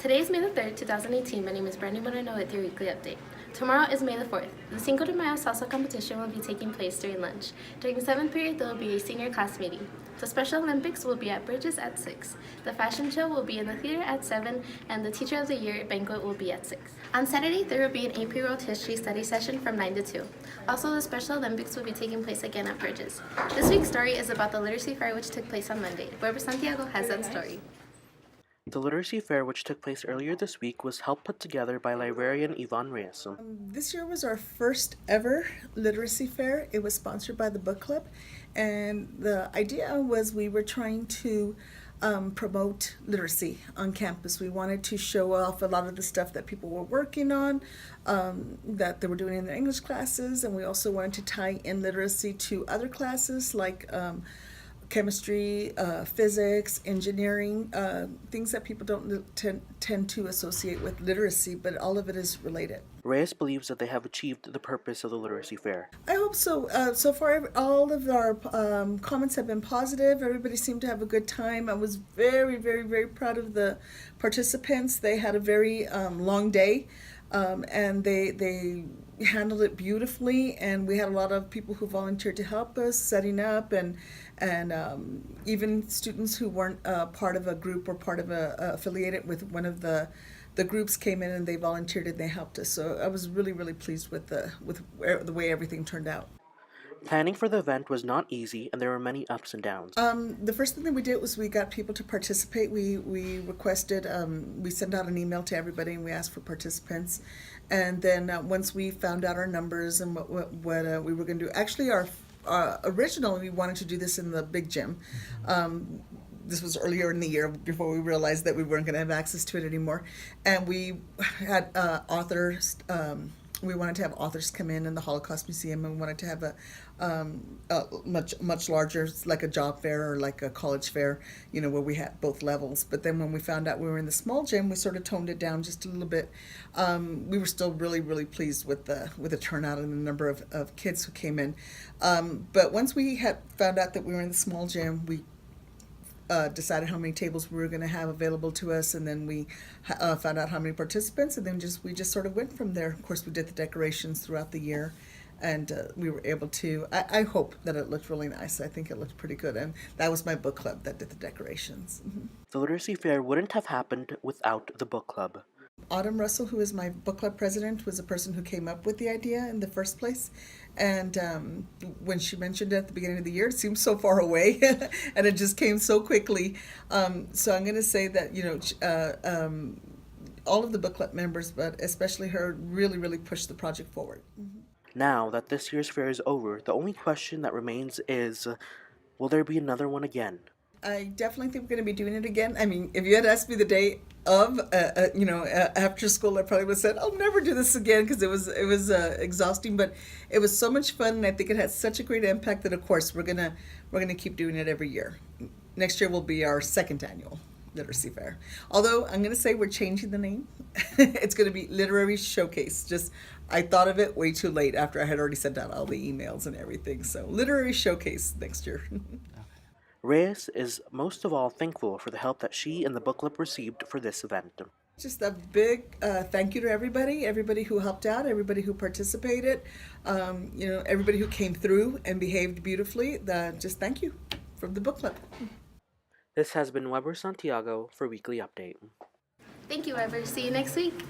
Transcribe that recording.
Today is May the 3rd, 2018. My name is Brandy Moreno with your weekly update. Tomorrow is May the 4th. The Cinco de Mayo salsa competition will be taking place during lunch. During the 7th period, there will be a senior class meeting. The Special Olympics will be at Bridges at 6. The fashion show will be in the theater at 7, and the Teacher of the Year banquet will be at 6. On Saturday, there will be an AP World History study session from 9 to 2. Also, the Special Olympics will be taking place again at Bridges. This week's story is about the Literacy Fair, which took place on Monday. Weber Santiago has that story. The Literacy Fair, which took place earlier this week, was helped put together by librarian Yvonne Reyes. This year was our first ever literacy fair. It was sponsored by the book club, and the idea was we were trying to promote literacy on campus. We wanted to show off a lot of the stuff that people were working on, that they were doing in their English classes, and we also wanted to tie in literacy to other classes like chemistry, physics, engineering, things that people don't tend to associate with literacy, but all of it is related. Reyes believes that they have achieved the purpose of the Literacy Fair. I hope so. So far, all of our comments have been positive. Everybody seemed to have a good time. I was very, very, very proud of the participants. They had a very long day, and they handled it beautifully, and we had a lot of people who volunteered to help us setting up, and even students who weren't part of a group or part of affiliated with one of the groups came in and they volunteered and they helped us. So I was really, really pleased with the way everything turned out. Planning for the event was not easy, and there were many ups and downs. The first thing that we did was we got people to participate. We requested, we sent out an email to everybody and we asked for participants. And then once we found out our numbers and what we were going to do, actually originally we wanted to do this in the big gym. This was earlier in the year before we realized that we weren't going to have access to it anymore. And we had authors. We wanted to have authors come in the Holocaust Museum, and we wanted to have a much larger, like a job fair or like a college fair, where we had both levels. But then when we found out we were in the small gym, we sort of toned it down just a little bit. We were still really, really pleased with the turnout and the number of kids who came in. But once we had found out that we were in the small gym, we decided how many tables we were going to have available to us, and then we found out how many participants, and then we just sort of went from there. Of course, we did the decorations throughout the year, and we were able to, I hope that it looked really nice. I think it looked pretty good, and that was my book club that did the decorations. Mm-hmm. The Literacy Fair wouldn't have happened without the book club. Autumn Russell, who is my book club president, was the person who came up with the idea in the first place. And when she mentioned it at the beginning of the year, it seemed so far away, and it just came so quickly. So I'm going to say that, all of the book club members, but especially her, really, really pushed the project forward. Mm-hmm. Now that this year's fair is over, the only question that remains is, will there be another one again? I definitely think we're going to be doing it again. I mean, if you had asked me the day of, after school, I probably would have said, I'll never do this again, because it was exhausting, but it was so much fun, and I think it had such a great impact that, of course, we're gonna keep doing it every year. Next year will be our second annual Literacy Fair. Although I'm going to say we're changing the name. It's going to be Literary Showcase. Just, I thought of it way too late after I had already sent out all the emails and everything. So Literary Showcase next year. Reyes is most of all thankful for the help that she and the book club received for this event. Just a big thank you to everybody who helped out, everybody who participated, everybody who came through and behaved beautifully. Just thank you from the book club. This has been Weber Santiago for Weekly Update. Thank you, Weber. See you next week.